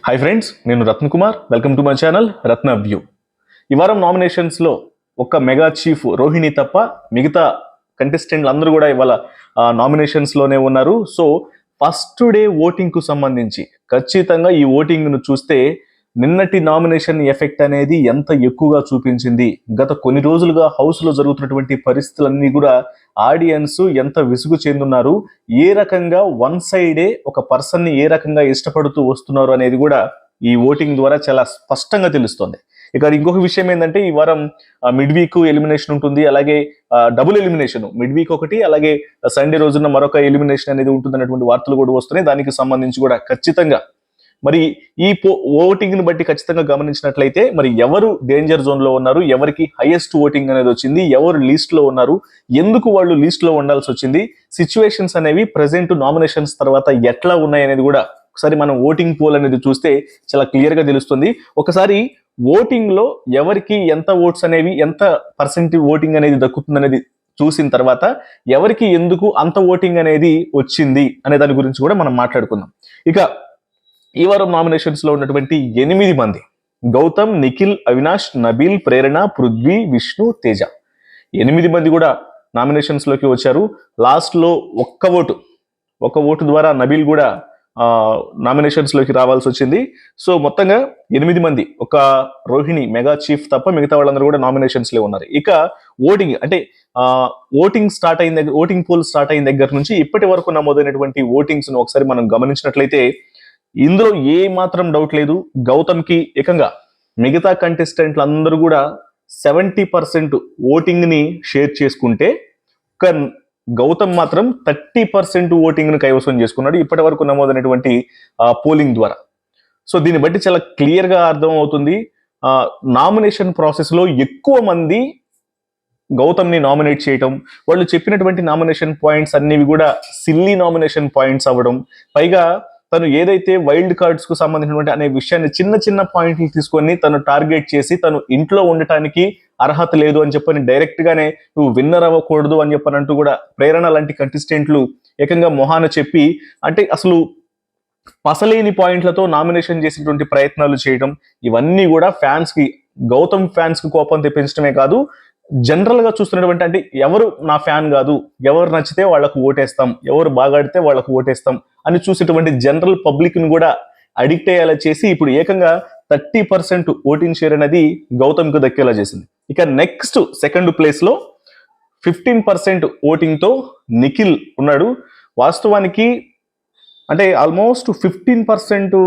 Hi friends, నేను Ratna Kumar. Welcome to my channel Ratna view. ఈ వారం నామినేషన్స్లో ఒక్క మెగా చీఫ్ రోహిణి తప్ప మిగతా కంటెస్టెంట్లు అందరూ కూడా ఇవాళ నామినేషన్స్లోనే ఉన్నారు. సో ఫస్ట్ డే ఓటింగ్కు సంబంధించి ఖచ్చితంగా ఈ ఓటింగ్ను చూస్తే నిన్నటి నామినేషన్ ఎఫెక్ట్ అనేది ఎంత ఎక్కువగా చూపించింది, గత కొన్ని రోజులుగా హౌస్లో జరుగుతున్నటువంటి పరిస్థితులన్నీ కూడా ఆడియన్స్ ఎంత విసుగు చెందున్నారు, ఏ రకంగా వన్ సైడే ఒక పర్సన్ని ఏ రకంగా ఇష్టపడుతూ వస్తున్నారు అనేది కూడా ఈ ఓటింగ్ ద్వారా చాలా స్పష్టంగా తెలుస్తుంది. ఇక ఇంకొక విషయం ఏంటంటే, ఈ వారం మిడ్ వీక్ ఎలిమినేషన్ ఉంటుంది, అలాగే డబుల్ ఎలిమినేషన్, మిడ్ వీక్ ఒకటి, అలాగే సండే రోజున మరొక ఎలిమినేషన్ అనేది ఉంటుంది అనేటువంటి వార్తలు కూడా వస్తున్నాయి. దానికి సంబంధించి కూడా ఖచ్చితంగా మరి ఈ ఓటింగ్ ని బట్టి ఖచ్చితంగా గమనించినట్లయితే మరి ఎవరు డేంజర్ జోన్ లో ఉన్నారు, ఎవరికి హైయెస్ట్ ఓటింగ్ అనేది వచ్చింది, ఎవరు లీస్ట్ లో ఉన్నారు, ఎందుకు వాళ్ళు లీస్ట్ లో ఉండాల్సి వచ్చింది, సిచ్యువేషన్స్ అనేవి ప్రెసెంట్ నామినేషన్స్ తర్వాత ఎట్లా ఉన్నాయి అనేది కూడా ఒకసారి మనం ఓటింగ్ పోల్ అనేది చూస్తే చాలా క్లియర్ గా తెలుస్తుంది. ఒకసారి ఓటింగ్ లో ఎవరికి ఎంత ఓట్స్ అనేవి, ఎంత పర్సెంటేజ్ ఓటింగ్ అనేది దక్కుతుంది అనేది చూసిన తర్వాత ఎవరికి ఎందుకు అంత ఓటింగ్ అనేది వచ్చింది అనే దాని గురించి కూడా మనం మాట్లాడుకుందాం. ఇక ఈ వారం నామినేషన్స్ లో ఉన్నటువంటి 8 మంది, గౌతమ్, నిఖిల్, అవినాష్, నబీల్, ప్రేరణ, పృథ్వీ, విష్ణు, తేజ, 8 మంది కూడా నామినేషన్స్ లోకి వచ్చారు. లాస్ట్ లో ఒక్క ఓటు ద్వారా నబీల్ కూడా నామినేషన్స్ లోకి రావాల్సి వచ్చింది. సో మొత్తంగా 8 మంది, ఒక రోహిణి మెగా చీఫ్ తప్ప మిగతా వాళ్ళందరూ కూడా నామినేషన్స్ లో ఉన్నారు. ఇక ఓటింగ్ అంటే ఓటింగ్ పోల్ స్టార్ట్ అయిన దగ్గర నుంచి ఇప్పటి వరకు నమోదైనటువంటి ఓటింగ్స్ ను ఒకసారి మనం గమనించినట్లయితే ఇందులో ఏ మాత్రం డౌట్ లేదు, గౌతమ్ కి ఏకంగా మిగతా కంటెస్టెంట్లు అందరూ కూడా 70% ఓటింగ్ ని షేర్ చేసుకుంటే ఒక గౌతమ్ మాత్రం 30% ఓటింగ్ ని కైవసం చేసుకున్నాడు ఇప్పటి వరకు నమోదైనటువంటి పోలింగ్ ద్వారా. సో దీన్ని బట్టి చాలా క్లియర్ గా అర్థం అవుతుంది, నామినేషన్ ప్రాసెస్ లో ఎక్కువ మంది గౌతమ్ ని నామినేట్ చేయటం, వాళ్ళు చెప్పినటువంటి నామినేషన్ పాయింట్స్ అన్నివి కూడా సిల్లీ నామినేషన్ పాయింట్స్ అవ్వడం, పైగా తను ఏదైతే వైల్డ్ కార్డ్స్ కు సంబంధించినటువంటి అనే విషయాన్ని చిన్న చిన్న పాయింట్లు తీసుకొని తను టార్గెట్ చేసి తను ఇంట్లో ఉండటానికి అర్హత లేదు అని చెప్పని డైరెక్ట్ గానే నువ్వు విన్నర్ అవ్వకూడదు అని చెప్పనంటూ కూడా ప్రేరణ లాంటి కంటెస్టెంట్లు ఏకంగా మొహాన చెప్పి, అంటే అసలు పసలేని పాయింట్లతో నామినేషన్ చేసినటువంటి ప్రయత్నాలు చేయడం, ఇవన్నీ కూడా ఫ్యాన్స్ కి, గౌతమ్ ఫ్యాన్స్ కి కోపం తెప్పించడమే కాదు, జనరల్ గా చూస్తున్నటువంటి, అంటే ఎవరు నా ఫ్యాన్ కాదు, ఎవరు నచ్చితే వాళ్ళకు ఓటేస్తాం, ఎవరు బాగా ఆడితే వాళ్ళకు ఓటేస్తాం అని చూసేటువంటి జనరల్ పబ్లిక్ ని కూడా అడిక్ట్ అయ్యేలా చేసి ఇప్పుడు ఏకంగా 30% ఓటింగ్ షేర్ అనేది గౌతమ్ కు దక్కేలా చేసింది. ఇక నెక్స్ట్ సెకండ్ ప్లేస్ లో 15% ఓటింగ్ తో నిఖిల్ ఉన్నాడు. వాస్తవానికి అంటే ఆల్మోస్ట్ 15%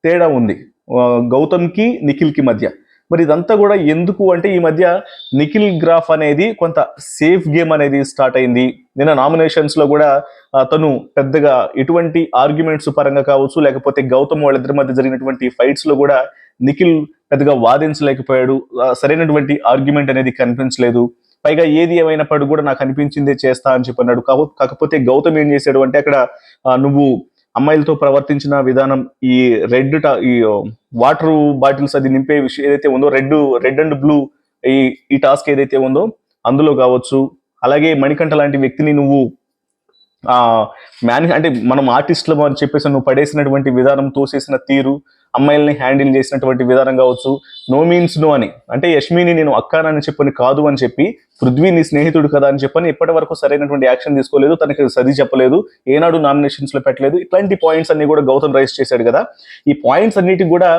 తేడా ఉంది గౌతమ్ కి నిఖిల్ కి మధ్య. మరి ఇదంతా కూడా ఎందుకు అంటే, ఈ మధ్య నిఖిల్ గ్రాఫ్ అనేది కొంత సేఫ్ గేమ్ అనేది స్టార్ట్ అయింది. నిన్న నామినేషన్స్ లో కూడా తను పెద్దగా ఎటువంటి ఆర్గ్యుమెంట్స్ పరంగా కావచ్చు, లేకపోతే గౌతమ్ వాళ్ళిద్దరి మధ్య జరిగినటువంటి ఫైట్స్ లో కూడా నిఖిల్ పెద్దగా వాదించలేకపోయాడు, సరైనటువంటి ఆర్గ్యుమెంట్ అనేది కనిపించలేదు. పైగా ఏది ఏమైనప్పుడు కూడా నాకు అనిపించిందే చేస్తా అని చెప్పన్నాడు. కాకపోతే గౌతమ్ ఏం చేశాడు అంటే, అక్కడ నువ్వు అమ్మాయిలతో ప్రవర్తించిన విధానం, ఈ ఈ వాటర్ బాటిల్స్ అది నింపే విషయం ఏదైతే ఉందో, రెడ్ అండ్ బ్లూ ఈ టాస్క్ ఏదైతే ఉందో అందులో కావచ్చు, అలాగే మణికంఠ లాంటి వ్యక్తిని నువ్వు అంటే మనం ఆర్టిస్టులు అని చెప్పేసి నువ్వు పడేసినటువంటి విధానం, తోసేసిన తీరు, అమ్మాయిల్ని హ్యాండిల్ చేసినటువంటి విధానం కావచ్చు, నో మీన్స్ నో అని, అంటే యష్మిని నేను అక్కానని చెప్పని కాదు అని చెప్పి, పృథ్వీ నీ స్నేహితుడు కదా అని చెప్పని ఇప్పటి వరకు సరైనటువంటి యాక్షన్ తీసుకోలేదు, తనకి సది చెప్పలేదు, ఏనాడు నామినేషన్స్ లో పెట్టలేదు. ఇట్లాంటి పాయింట్స్ అన్ని కూడా గౌతమ్ రైజ్ చేశాడు కదా. ఈ పాయింట్స్ అన్నిటికి కూడా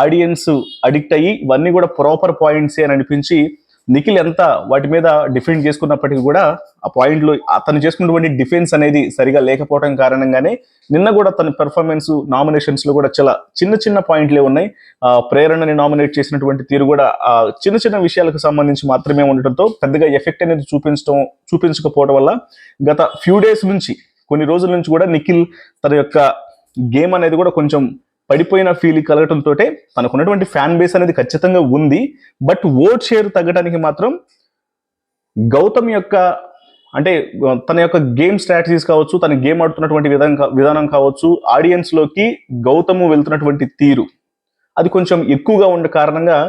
ఆడియన్స్ అడిక్ట్ అయ్యి ఇవన్నీ కూడా ప్రాపర్ పాయింట్స్ అని అనిపించి నిఖిల్ ఎంత వాటి మీద డిఫెండ్ చేసుకున్నప్పటికీ కూడా ఆ పాయింట్లు అతను చేసుకున్నటువంటి డిఫెన్స్ అనేది సరిగా లేకపోవడం కారణంగానే నిన్న కూడా తన పెర్ఫార్మెన్స్ నామినేషన్స్ లో కూడా చాలా చిన్న చిన్న పాయింట్లే ఉన్నాయి. ప్రేరణని నామినేట్ చేసినటువంటి తీరు కూడా చిన్న చిన్న విషయాలకు సంబంధించి మాత్రమే ఉండటంతో పెద్దగా ఎఫెక్ట్ అనేది చూపించకపోవడం వల్ల గత ఫ్యూ డేస్ నుంచి, కొన్ని రోజుల నుంచి కూడా నిఖిల్ తన యొక్క గేమ్ అనేది కూడా కొంచెం పడిపోయిన ఫీల్ కలగటంతో తనకున్నటువంటి ఫ్యాన్ బేస్ అనేది ఖచ్చితంగా ఉంది. బట్ ఓట్ షేర్ తగ్గడానికి మాత్రం గౌతమ్ యొక్క, అంటే తన యొక్క గేమ్ స్ట్రాటజీస్ కావచ్చు, తన గేమ్ ఆడుతున్నటువంటి విధానం కావచ్చు, ఆడియన్స్ లోకి గౌతమ్ వెళ్తున్నటువంటి తీరు అది కొంచెం ఎక్కువగా ఉండే కారణంగా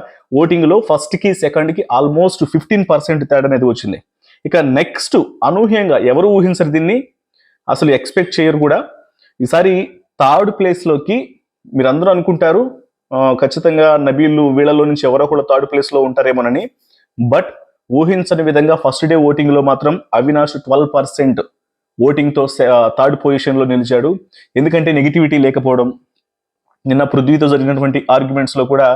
ఓటింగ్ లో ఫస్ట్ కి సెకండ్ కి ఆల్మోస్ట్ 15% తేడా అనేది వచ్చింది. ఇక నెక్స్ట్ అనూహ్యంగా ఎవరు ఊహించరు దీన్ని, అసలు ఎక్స్పెక్ట్ చేయరు కూడా, ఈసారి థర్డ్ ప్లేస్ లోకి మీరందరూ అనుకుంటారు ఖచ్చితంగా నబీల్ వీళ్ళలో నుంచి ఎవరో కూడా థర్డ్ ప్లేస్ లో ఉంటారేమోనని. బట్ ఊహించని విధంగా ఫస్ట్ డే ఓటింగ్ లో మాత్రం అవినాష్ 12% ఓటింగ్ తో థర్డ్ పొజిషన్ లో నిలిచాడు. ఎందుకంటే నెగిటివిటీ లేకపోవడం, నిన్న పృథ్వీతో జరిగినటువంటి ఆర్గ్యుమెంట్స్ లో కూడా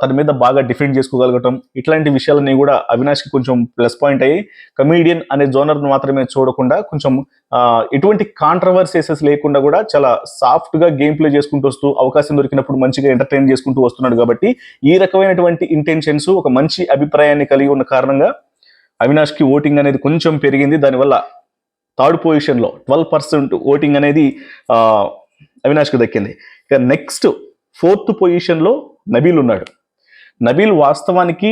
తన మీద బాగా డిఫెండ్ చేసుకోగలగటం, ఇట్లాంటి విషయాలన్నీ కూడా అవినాష్ కి కొంచెం ప్లస్ పాయింట్ అయ్యి కమీడియన్ అనే జోనర్ మాత్రమే చూడకుండా కొంచెం ఎటువంటి కాంట్రవర్సీసెస్ లేకుండా కూడా చాలా సాఫ్ట్ గా గేమ్ ప్లే చేసుకుంటూ వస్తూ అవకాశం దొరికినప్పుడు మంచిగా ఎంటర్టైన్ చేసుకుంటూ వస్తున్నాడు. కాబట్టి ఈ రకమైనటువంటి ఇంటెన్షన్స్, ఒక మంచి అభిప్రాయాన్ని కలిగి ఉన్న కారణంగా అవినాష్ కి ఓటింగ్ అనేది కొంచెం పెరిగింది. దానివల్ల థర్డ్ పొజిషన్ లో 12% ఓటింగ్ అనేది అవినాష్ కి దక్కింది. ఇక నెక్స్ట్ 4th పొజిషన్ లో నబీల్ ఉన్నాడు. నబీల్ వాస్తవానికి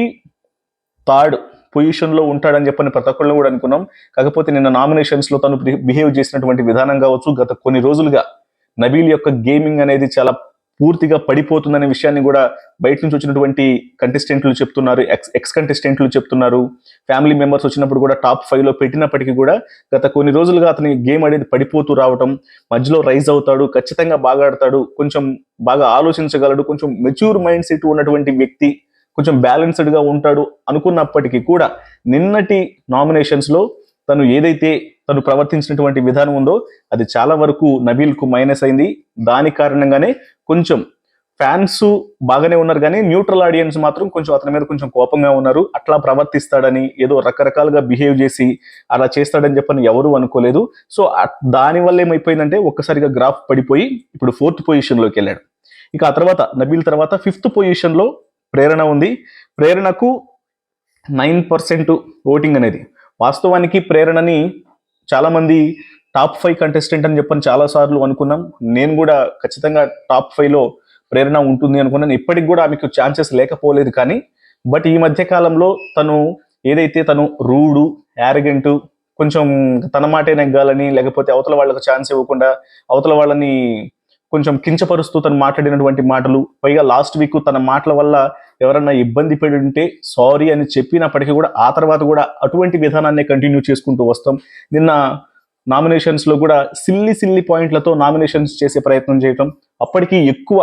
థర్డ్ పొజిషన్ లో ఉంటాడని చెప్పని ప్రతి ఒక్కళ్ళు కూడా అనుకున్నాం. కాకపోతే నిన్న నామినేషన్స్ లో తను బిహేవ్ చేసినటువంటి విధానం కావచ్చు, గత కొన్ని రోజులుగా నబీల్ యొక్క గేమింగ్ అనేది చాలా పూర్తిగా పడిపోతుందనే విషయాన్ని కూడా బయట నుంచి వచ్చినటువంటి కంటెస్టెంట్లు చెప్తున్నారు, ఎక్స్ కంటెస్టెంట్లు చెప్తున్నారు. ఫ్యామిలీ మెంబర్స్ వచ్చినప్పుడు కూడా టాప్ 5 లో పెట్టినప్పటికీ కూడా గత కొన్ని రోజులుగా అతని గేమ్ అనేది పడిపోతూ రావటం, మధ్యలో రైజ్ అవుతాడు, ఖచ్చితంగా బాగా ఆడతాడు, కొంచెం బాగా ఆలోచించగలడు, కొంచెం మెచ్యూర్ మైండ్ సెట్ ఉన్నటువంటి వ్యక్తి, కొంచెం బ్యాలెన్స్డ్ గా ఉంటాడు అనుకున్నప్పటికీ కూడా నిన్నటి నామినేషన్స్ లో తను ఏదైతే తను ప్రవర్తించినటువంటి విధానం ఉందో అది చాలా వరకు నబీల్ కు మైనస్ అయింది. దాని కారణంగానే కొంచెం ఫ్యాన్స్ బాగానే ఉన్నారు, కానీ న్యూట్రల్ ఆడియన్స్ మాత్రం కొంచెం అతని మీద కొంచెం కోపంగా ఉన్నారు. అట్లా ప్రవర్తిస్తాడని, ఏదో రకరకాలుగా బిహేవ్ చేసి అలా చేస్తాడని చెప్పని ఎవరు అనుకోలేదు. సో దానివల్ల ఏమైపోయిందంటే ఒక్కసారిగా గ్రాఫ్ పడిపోయి ఇప్పుడు 4th పొజిషన్ లోకి వెళ్ళాడు. ఇక ఆ తర్వాత నబీల్ తర్వాత 5th పొజిషన్ లో ప్రేరణ ఉంది. ప్రేరణకు 9% ఓటింగ్ అనేది. వాస్తవానికి ప్రేరణని చాలా మంది టాప్ 5 కంటెస్టెంట్ అని చెప్పని చాలా సార్లు అనుకున్నాం. నేను కూడా ఖచ్చితంగా టాప్ 5 లో ప్రేరణ ఉంటుంది అనుకున్నాను. ఇప్పటికి కూడా ఆమెకు ఛాన్సెస్ లేకపోలేదు. కానీ బట్ ఈ మధ్య కాలంలో తను ఏదైతే తను రూడు, యారగెంట్, కొంచెం తన మాటే నెగ్గాలని, లేకపోతే అవతల వాళ్ళకు ఛాన్స్ ఇవ్వకుండా అవతల వాళ్ళని కొంచెం కించపరుస్తూ తను మాట్లాడినటువంటి మాటలు, పైగా లాస్ట్ వీక్ తన మాటల వల్ల ఎవరన్నా ఇబ్బంది పడి ఉంటే సారీ అని చెప్పినప్పటికీ కూడా ఆ తర్వాత కూడా అటువంటి విధానాన్ని కంటిన్యూ చేసుకుంటూ వస్తాం. నిన్న నామినేషన్స్ లో కూడా సిల్లి పాయింట్లతో నామినేషన్స్ చేసే ప్రయత్నం చేయటం, అప్పటికి ఎక్కువ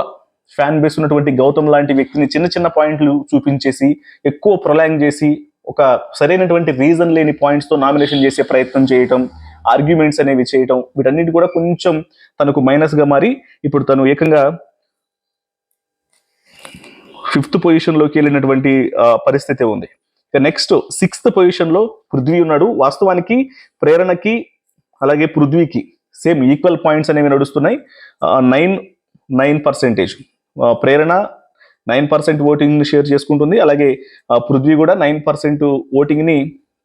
ఫ్యాన్ బేస్ ఉన్నటువంటి గౌతమ్ లాంటి వ్యక్తిని చిన్న పాయింట్లు చూపించేసి ఎక్కువ ప్రొలాంగ్ చేసి ఒక సరైనటువంటి రీజన్ లేని పాయింట్స్ తో నామినేషన్ చేసే ప్రయత్నం చేయటం, ఆర్గ్యుమెంట్స్ అనేవి చేయటం, వీటన్నిటి కూడా కొంచెం తనకు మైనస్ గా మారి ఇప్పుడు తను ఏకంగా 5th పొజిషన్ లోకి వెళ్ళినటువంటి పరిస్థితి ఉంది. ఇక నెక్స్ట్ 6th పొజిషన్ లో పృథ్వీ ఉన్నాడు. వాస్తవానికి ప్రేరణకి అలాగే పృథ్వీకి సేమ్ ఈక్వల్ పాయింట్స్ అనేవి నడుస్తున్నాయి. 9% ప్రేరణ 9% ఓటింగ్ షేర్ చేసుకుంటుంది. అలాగే పృథ్వీ కూడా 9% ఓటింగ్ ని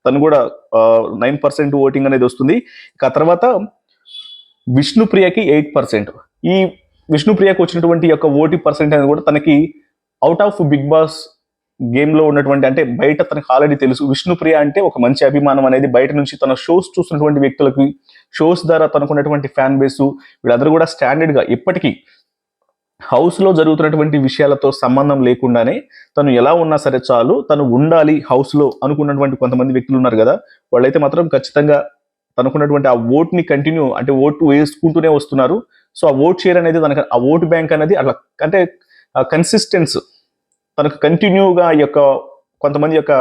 తను కూడా 9% ఓటింగ్ అనేది వస్తుంది. ఇక తర్వాత విష్ణుప్రియకి 8%. ఈ విష్ణుప్రియకి వచ్చినటువంటి యొక్క ఓటింగ్ పర్సెంట్ అనేది కూడా తనకి out of Bigg Boss game లో ఉన్నటువంటి, అంటే బయట తనకు ఆల్రెడీ తెలుసు విష్ణుప్రియ అంటే ఒక మంచి అభిమానం అనేది బయట నుంచి తన షోస్ చూస్తున్నటువంటి వ్యక్తులకి, షోస్ ద్వారా తనకున్నటువంటి ఫ్యాన్ బేస్, వీళ్ళందరూ కూడా స్టాండర్డ్ గా ఇప్పటికీ హౌస్ లో జరుగుతున్నటువంటి విషయాలతో సంబంధం లేకుండానే తను ఎలా ఉన్నా సరే చాలు, తను ఉండాలి హౌస్ లో అనుకున్నటువంటి కొంతమంది వ్యక్తులు ఉన్నారు కదా, వాళ్ళైతే మాత్రం ఖచ్చితంగా తనకున్నటువంటి ఆ ఓట్ ని కంటిన్యూ, అంటే ఓటు వేసుకుంటూనే వస్తున్నారు. సో ఆ ఓట్ షేర్ అనేది తనకు, ఆ ఓటు బ్యాంక్ అనేది అట్లా, అంటే కన్సిస్టెన్స్ తనకు కంటిన్యూగా ఈ యొక్క కొంతమంది యొక్క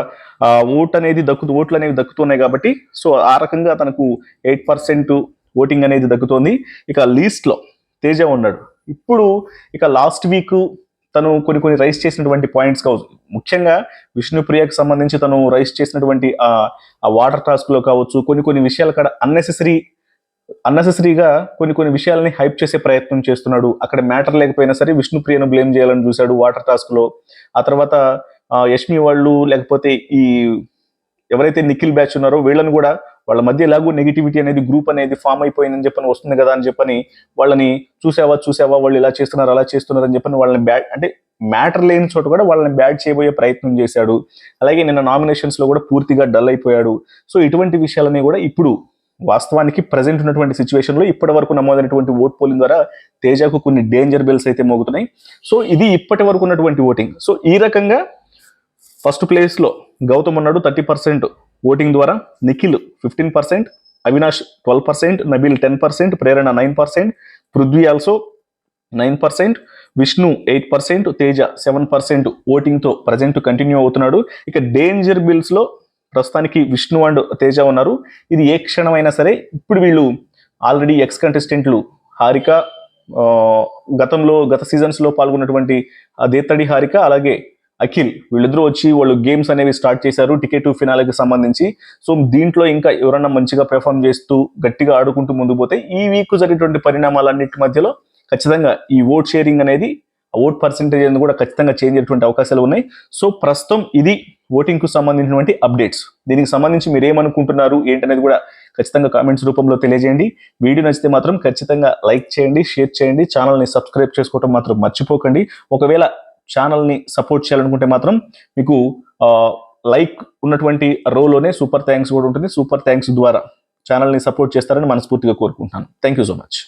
ఓట్లు అనేవి దక్కుతున్నాయి కాబట్టి సో ఆ రకంగా తనకు 8% ఓటింగ్ అనేది దక్కుతోంది. ఇక లీస్ట్ లో తేజ ఉన్నాడు. ఇప్పుడు ఇక లాస్ట్ వీక్ తను కొన్ని రైస్ చేసినటువంటి పాయింట్స్ కావచ్చు, ముఖ్యంగా విష్ణుప్రియకు సంబంధించి తను రైస్ చేసినటువంటి ఆ వాటర్ టాస్క్ లో కావచ్చు, కొన్ని విషయాలు కూడా అన్నెసెసరీగా కొన్ని విషయాలని హైప్ చేసే ప్రయత్నం చేస్తున్నాడు. అక్కడ మ్యాటర్ లేకపోయినా సరే విష్ణుప్రియను బ్లేమ్ చేయాలని చూశాడు వాటర్ టాస్క్ లో. ఆ తర్వాత యష్మి వాళ్ళు, లేకపోతే ఈ ఎవరైతే నిఖిల్ బ్యాచ్ ఉన్నారో వీళ్ళని కూడా, వాళ్ళ మధ్య ఎలాగో నెగిటివిటీ అనేది గ్రూప్ అనేది ఫామ్ అయిపోయిందని చెప్పని వస్తుంది కదా అని చెప్పని వాళ్ళని చూసావా వాళ్ళు ఇలా చేస్తున్నారు అలా చేస్తున్నారు అని చెప్పని వాళ్ళని బ్యాడ్, అంటే మ్యాటర్ లేని చోట కూడా వాళ్ళని బ్యాడ్ చేయబోయే ప్రయత్నం చేశాడు. అలాగే నిన్న నామినేషన్స్ లో కూడా పూర్తిగా డల్ అయిపోయాడు. సో ఇటువంటి విషయాలని కూడా ఇప్పుడు వాస్తవానికి ప్రజెంట్ ఉన్నటువంటి సిచ్యువేషన్ లో ఇప్పటి వరకు నమోదైనటువంటి ఓట్ పోలింగ్ ద్వారా తేజకు కొన్ని డేంజర్ బెల్స్ అయితే మోగుతున్నాయి. సో ఇది ఇప్పటి వరకు ఉన్నటువంటి ఓటింగ్. సో ఈ రకంగా ఫస్ట్ ప్లేస్ లో గౌతమ్ ఉన్నాడు 30% ఓటింగ్ ద్వారా, నిఖిల్ 15%, అవినాష్ 12%, నబీల్ 10%, ప్రేరణ 9%, పృథ్వీ ఆల్సో 9%, విష్ణు 8%, తేజ 7% ఓటింగ్తో ప్రజెంట్ కంటిన్యూ అవుతున్నాడు. ఇక డేంజర్ బిల్స్లో ప్రస్తుతానికి విష్ణు అండ్ తేజ ఉన్నారు. ఇది ఏ క్షణమైనా సరే, ఇప్పుడు వీళ్ళు ఆల్రెడీ ఎక్స్ కంటెస్టెంట్లు హారిక, గత సీజన్స్లో పాల్గొన్నటువంటి దేత్తడి హారిక, అలాగే అఖిల్, వీళ్ళిద్దరూ వచ్చి వాళ్ళు గేమ్స్ అనేవి స్టార్ట్ చేశారు టికెట్ టు ఫినాలేకి సంబంధించి. సో దీంట్లో ఇంకా ఎవరన్నా మంచిగా పెర్ఫామ్ చేస్తూ గట్టిగా ఆడుకుంటూ ముందుకు పోతే ఈ వీక్ జరిగేటువంటి పరిణామాలన్నిటి మధ్యలో ఖచ్చితంగా ఈ ఓట్ షేరింగ్ అనేది, ఓట్ పర్సెంటేజ్ అనేది కూడా ఖచ్చితంగా చేంజ్ అయ్యేటువంటి అవకాశాలు ఉన్నాయి. సో ప్రస్తుతం ఇది ఓటింగ్ కు సంబంధించినటువంటి అప్డేట్స్. దీనికి సంబంధించి మీరు ఏమనుకుంటున్నారు ఏంటనేది కూడా ఖచ్చితంగా కామెంట్స్ రూపంలో తెలియజేయండి. వీడియో నచ్చితే మాత్రం ఖచ్చితంగా లైక్ చేయండి, షేర్ చేయండి, ఛానల్ని సబ్స్క్రైబ్ చేసుకోవడం మాత్రం మర్చిపోకండి. ఒకవేళ ఛానల్ని సపోర్ట్ చేయాలనుకుంటే మాత్రం మీకు లైక్ ఉన్నటువంటి రోలోనే సూపర్ థ్యాంక్స్ కూడా ఉంటుంది. సూపర్ థ్యాంక్స్ ద్వారా ఛానల్ని సపోర్ట్ చేస్తారని మనస్ఫూర్తిగా కోరుకుంటున్నాను. Thank you so much.